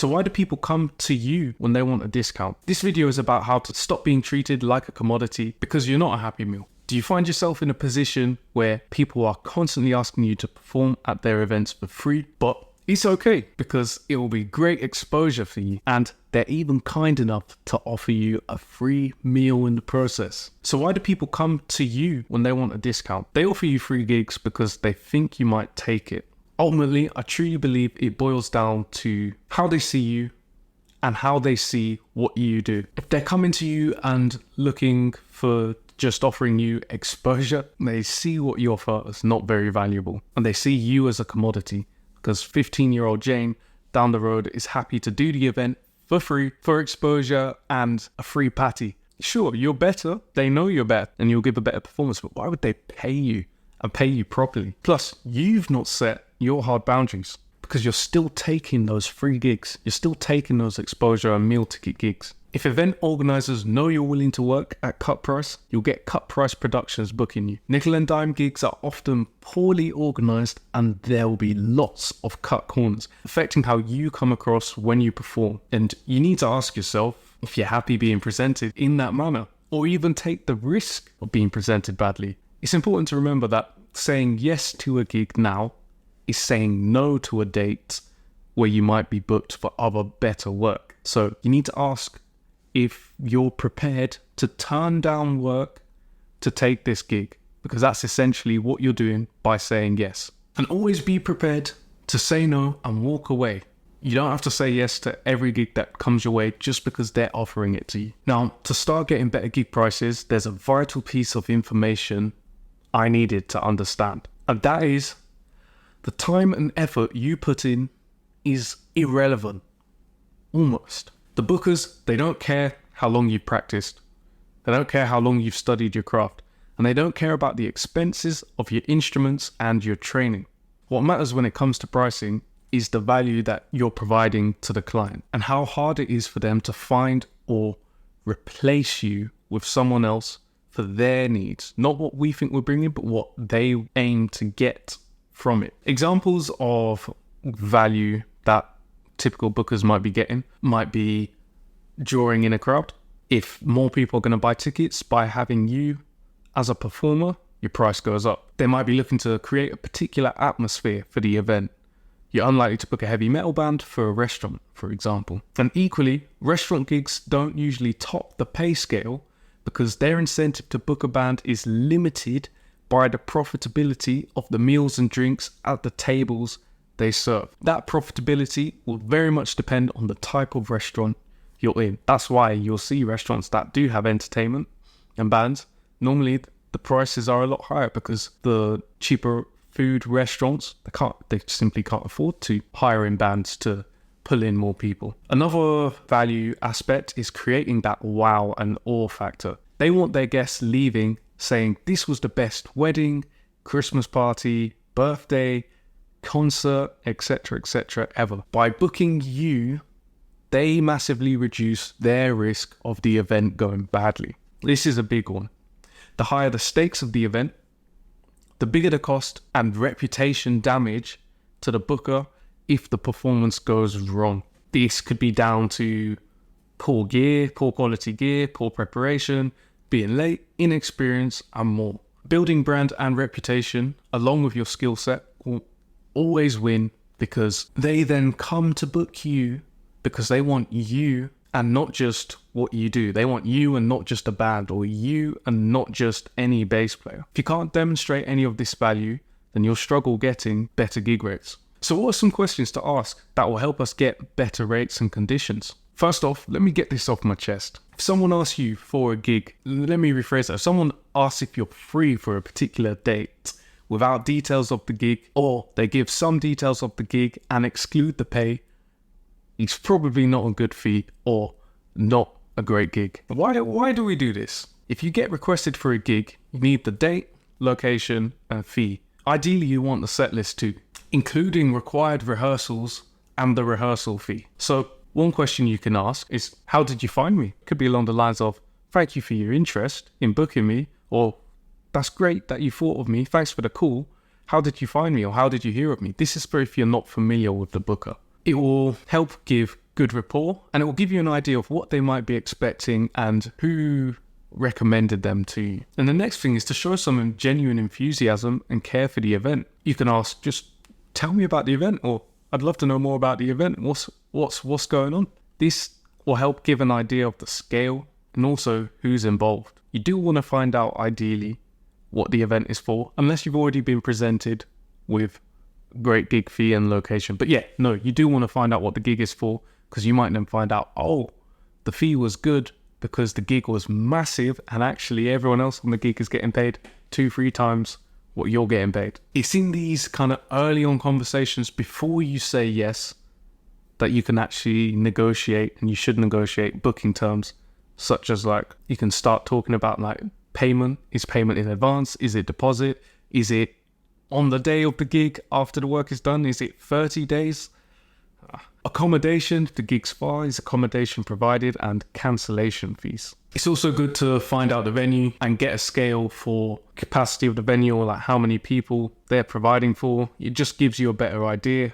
So why do people come to you when they want a discount? This video is about how to stop being treated like a commodity because you're not a Happy Meal. Do you find yourself in a position where people are constantly asking you to perform at their events for free, but it's okay because it will be great exposure for you, and they're even kind enough to offer you a free meal in the process? So why do people come to you when they want a discount? They offer you free gigs because they think you might take it. Ultimately, I truly believe it boils down to how they see you and how they see what you do. If they're coming to you and looking for just offering you exposure, they see what you offer as not very valuable, and they see you as a commodity because 15-year-old Jane down the road is happy to do the event for free, for exposure and a free patty. Sure, you're better, they know you're better, and you'll give a better performance, but why would they pay you and pay you properly? Plus, you've not set your hard boundaries because you're still taking those free gigs. You're still taking those exposure and meal ticket gigs. If event organizers know you're willing to work at cut price, you'll get cut price productions booking you. Nickel and dime gigs are often poorly organized, and there will be lots of cut corners, affecting how you come across when you perform. And you need to ask yourself if you're happy being presented in that manner, or even take the risk of being presented badly. It's important to remember that saying yes to a gig now is saying no to a date where you might be booked for other better work. So you need to ask if you're prepared to turn down work to take this gig, because that's essentially what you're doing by saying yes. And always be prepared to say no and walk away. You don't have to say yes to every gig that comes your way just because they're offering it to you. Now, to start getting better gig prices, there's a vital piece of information I needed to understand, and that is the time and effort you put in is irrelevant. Almost. The bookers, they don't care how long you've practiced. They don't care how long you've studied your craft. And they don't care about the expenses of your instruments and your training. What matters when it comes to pricing is the value that you're providing to the client and how hard it is for them to find or replace you with someone else for their needs. Not what we think we're bringing, but what they aim to get from it. Examples of value that typical bookers might be getting might be drawing in a crowd. If more people are going to buy tickets by having you as a performer, your price goes up. They might be looking to create a particular atmosphere for the event. You're unlikely to book a heavy metal band for a restaurant, for example. And equally, restaurant gigs don't usually top the pay scale because their incentive to book a band is limited by the profitability of the meals and drinks at the tables they serve. That profitability will very much depend on the type of restaurant you're in. That's why you'll see restaurants that do have entertainment and bands. Normally the prices are a lot higher because the cheaper food restaurants, they simply can't afford to hire in bands to pull in more people. Another value aspect is creating that wow and awe factor. They want their guests leaving saying this was the best wedding, Christmas party, birthday, concert, etc. ever. By booking you, they massively reduce their risk of the event going badly. This is a big one. The higher the stakes of the event, the bigger the cost and reputation damage to the booker if the performance goes wrong. This could be down to poor gear, poor quality gear, poor preparation, being late, inexperience, and more. Building brand and reputation along with your skill set will always win because they then come to book you because they want you and not just what you do. They want you and not just a band, or you and not just any bass player. If you can't demonstrate any of this value, then you'll struggle getting better gig rates. So what are some questions to ask that will help us get better rates and conditions? First off, let me get this off my chest. If someone asks you for a gig, let me rephrase that. If someone asks if you're free for a particular date without details of the gig, or they give some details of the gig and exclude the pay, it's probably not a good fee or not a great gig. Why do we do this? If you get requested for a gig, you need the date, location, and fee. Ideally, you want the set list too, including required rehearsals and the rehearsal fee. So one question you can ask is, how did you find me? It could be along the lines of, thank you for your interest in booking me, or that's great that you thought of me, thanks for the call. How did you find me, or how did you hear of me? This is for if you're not familiar with the booker. It will help give good rapport, and it will give you an idea of what they might be expecting and who recommended them to you. And the next thing is to show some genuine enthusiasm and care for the event. You can ask, just tell me about the event, or I'd love to know more about the event. What's going on? This will help give an idea of the scale and also who's involved. You do want to find out ideally what the event is for, unless you've already been presented with great gig fee and location. But yeah, no, you do want to find out what the gig is for, because you might then find out, oh, the fee was good because the gig was massive and actually everyone else on the gig is getting paid 2-3 times what you're getting paid. It's in these kind of early on conversations before you say yes that you can actually negotiate, and you should negotiate booking terms, such as like you can start talking about like payment. Is payment in advance? Is it deposit? Is it on the day of the gig after the work is done? Is it 30 days? Accommodation, the gig's far, is accommodation provided, and cancellation fees. It's also good to find out the venue and get a scale for capacity of the venue, or like how many people they're providing for. It just gives you a better idea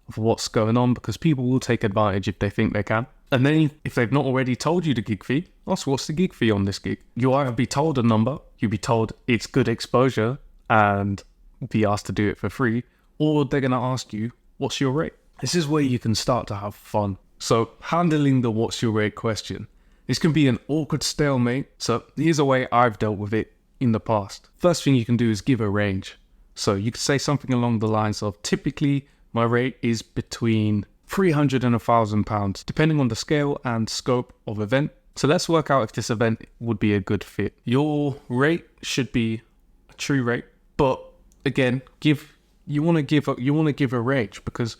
of what's going on, because people will take advantage if they think they can. And then if they've not already told you the gig fee, ask what's the gig fee on this gig. You'll either be told a number, you'll be told it's good exposure and be asked to do it for free, or they're going to ask you, what's your rate? This is where you can start to have fun. So handling the what's your rate question. This can be an awkward stalemate. So here's a way I've dealt with it in the past. First thing you can do is give a range. So you could say something along the lines of, typically my rate is between £300 and £1,000, depending on the scale and scope of event. So let's work out if this event would be a good fit. Your rate should be a true rate, but again, you want to give a range, because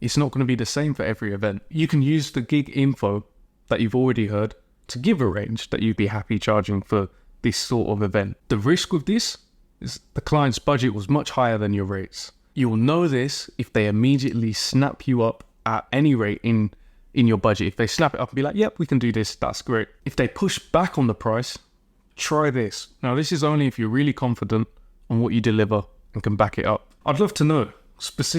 it's not going to be the same for every event. You can use the gig info that you've already heard to give a range that you'd be happy charging for this sort of event. The risk with this is the client's budget was much higher than your rates. You'll know this if they immediately snap you up at any rate in your budget. If they snap it up and be like, yep, we can do this, that's great. If they push back on the price, try this. Now, this is only if you're really confident on what you deliver and can back it up. I'd love to know,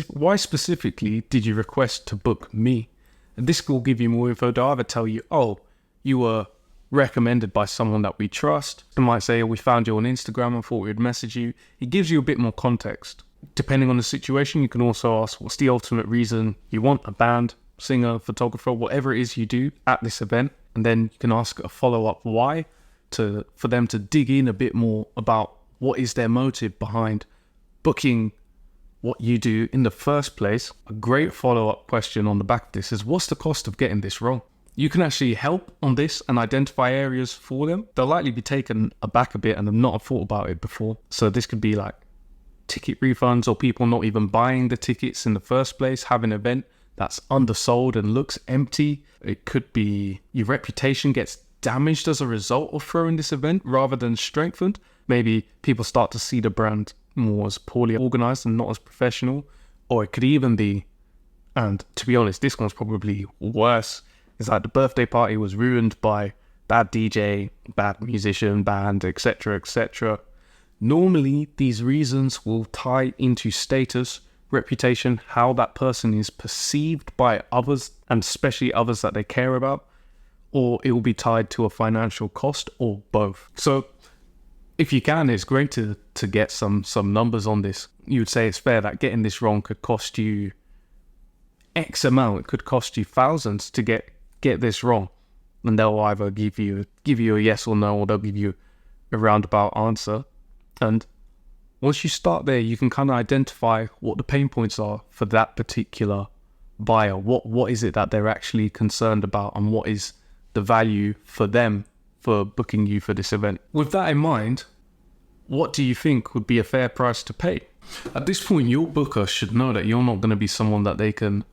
why specifically did you request to book me? And this will give you more info. They'll either tell you, oh, you were recommended by someone that we trust. They might say, oh, we found you on Instagram and thought we'd message you. It gives you a bit more context. Depending on the situation, you can also ask, what's the ultimate reason you want a band, singer, photographer, whatever it is you do at this event. And then you can ask a follow-up why, for them to dig in a bit more about what is their motive behind booking what you do in the first place. A great follow-up question on the back of this is, what's the cost of getting this wrong? You can actually help on this and identify areas for them. They'll likely be taken aback a bit and have not thought about it before. So this could be like ticket refunds, or people not even buying the tickets in the first place, have an event that's undersold and looks empty. It could be your reputation gets damaged as a result of throwing this event rather than strengthened. Maybe people start to see the brand more as poorly organized and not as professional. Or it could even be, and to be honest, this one's probably worse, is that the birthday party was ruined by bad DJ, bad musician, band, etc., etc. Normally, these reasons will tie into status, reputation, how that person is perceived by others, and especially others that they care about, or it will be tied to a financial cost, or both. So if you can, it's great to get some numbers on this. You would say it's fair that getting this wrong could cost you X amount. It could cost you thousands to get this wrong. And they'll either give you a yes or no, or they'll give you a roundabout answer. And once you start there, you can kind of identify what the pain points are for that particular buyer. What is it that they're actually concerned about, and what is the value for them for booking you for this event? With that in mind, what do you think would be a fair price to pay? At this point, your booker should know that you're not going to be someone that they can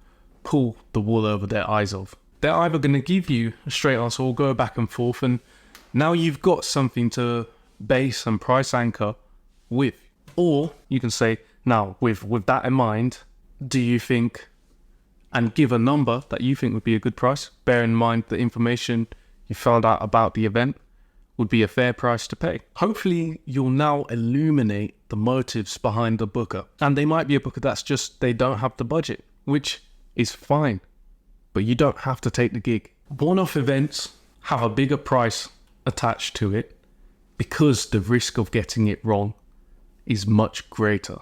pull the wool over their eyes of. They're either going to give you a straight answer or go back and forth, and now you've got something to base and price anchor with. Or you can say, now with that in mind, do you think, and give a number that you think would be a good price, bear in mind the information you found out about the event would be a fair price to pay. Hopefully you'll now illuminate the motives behind the booker. And they might be a booker that's just, they don't have the budget, which is fine. but you don't have to take the gig. One-off events have a bigger price attached to it because the risk of getting it wrong is much greater.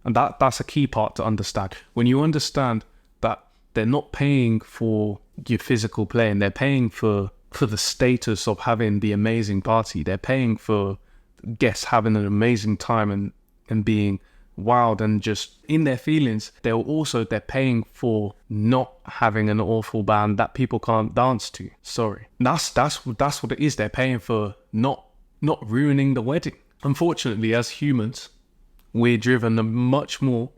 And that's a key part to understand. When you understand that they're not paying for your physical playing, they're paying for the status of having the amazing party. They're paying for guests having an amazing time and being wild and just in their feelings. They're paying for not having an awful band that people can't dance to. Sorry. That's what it is. They're paying for not ruining the wedding. Unfortunately, as humans, we're driven much more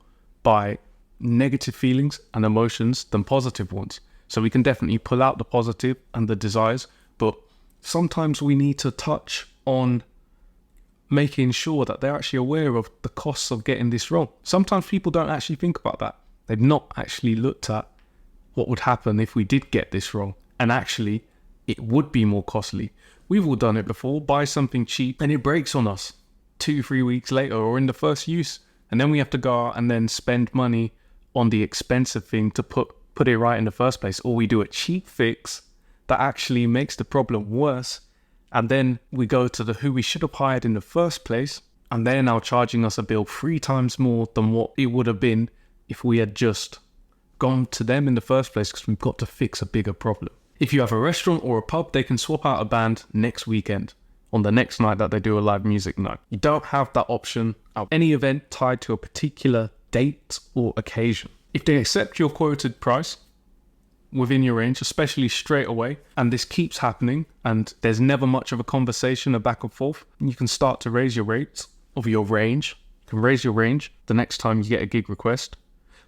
by negative feelings and emotions than positive ones. So we can definitely pull out the positive and the desires, but sometimes we need to touch on making sure that they're actually aware of the costs of getting this wrong. Sometimes people don't actually think about that. They've not actually looked at what would happen if we did get this wrong. And actually, it would be more costly. We've all done it before, buy something cheap and it breaks on us 2-3 weeks later or in the first use. And then we have to go out and then spend money on the expensive thing to put it right in the first place. Or we do a cheap fix that actually makes the problem worse. And then we go to who we should have hired in the first place, and they're now charging us a bill 3 times more than what it would have been if we had just gone to them in the first place, because we've got to fix a bigger problem. If you have a restaurant or a pub, they can swap out a band next weekend on the next night that they do a live music night. You don't have that option of any event tied to a particular date or occasion. If they accept your quoted price within your range, especially straight away, and this keeps happening and there's never much of a conversation, a back and forth, you can start to raise your rates of your range. You can raise your range the next time you get a gig request.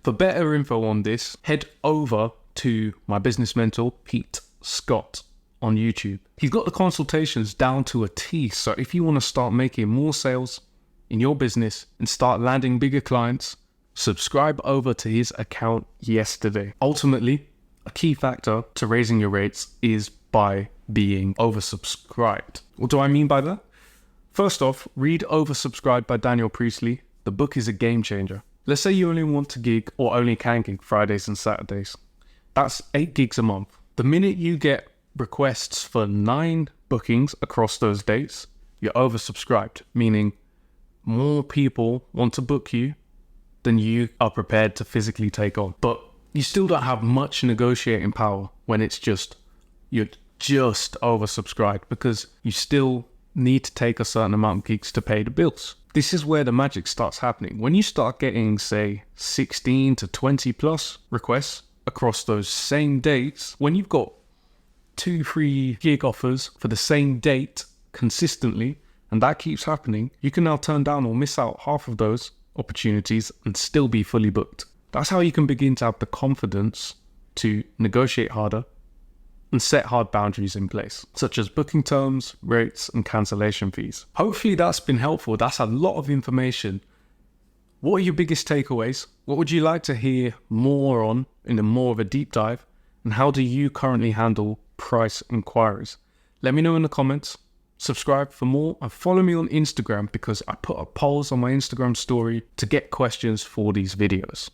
For better info on this, head over to my business mentor, Pete Scott, on YouTube. He's got the consultations down to a T, so if you want to start making more sales in your business and start landing bigger clients, subscribe over to his account yesterday. Ultimately, a key factor to raising your rates is by being oversubscribed. What do I mean by that? First off, read Oversubscribed by Daniel Priestley. The book is a game changer. Let's say you only want to gig or only can gig Fridays and Saturdays. That's 8 gigs a month. The minute you get requests for 9 bookings across those dates, you're oversubscribed, meaning more people want to book you than you are prepared to physically take on. But you still don't have much negotiating power when you're just oversubscribed, because you still need to take a certain amount of gigs to pay the bills. This is where the magic starts happening. When you start getting, say, 16 to 20 plus requests across those same dates, when you've got 2-3 gig offers for the same date consistently, and that keeps happening, you can now turn down or miss out half of those opportunities and still be fully booked. That's how you can begin to have the confidence to negotiate harder and set hard boundaries in place, such as booking terms, rates, and cancellation fees. Hopefully that's been helpful. That's a lot of information. What are your biggest takeaways? What would you like to hear more on in more of a deep dive? And how do you currently handle price inquiries? Let me know in the comments. Subscribe for more and follow me on Instagram, because I put up polls on my Instagram story to get questions for these videos.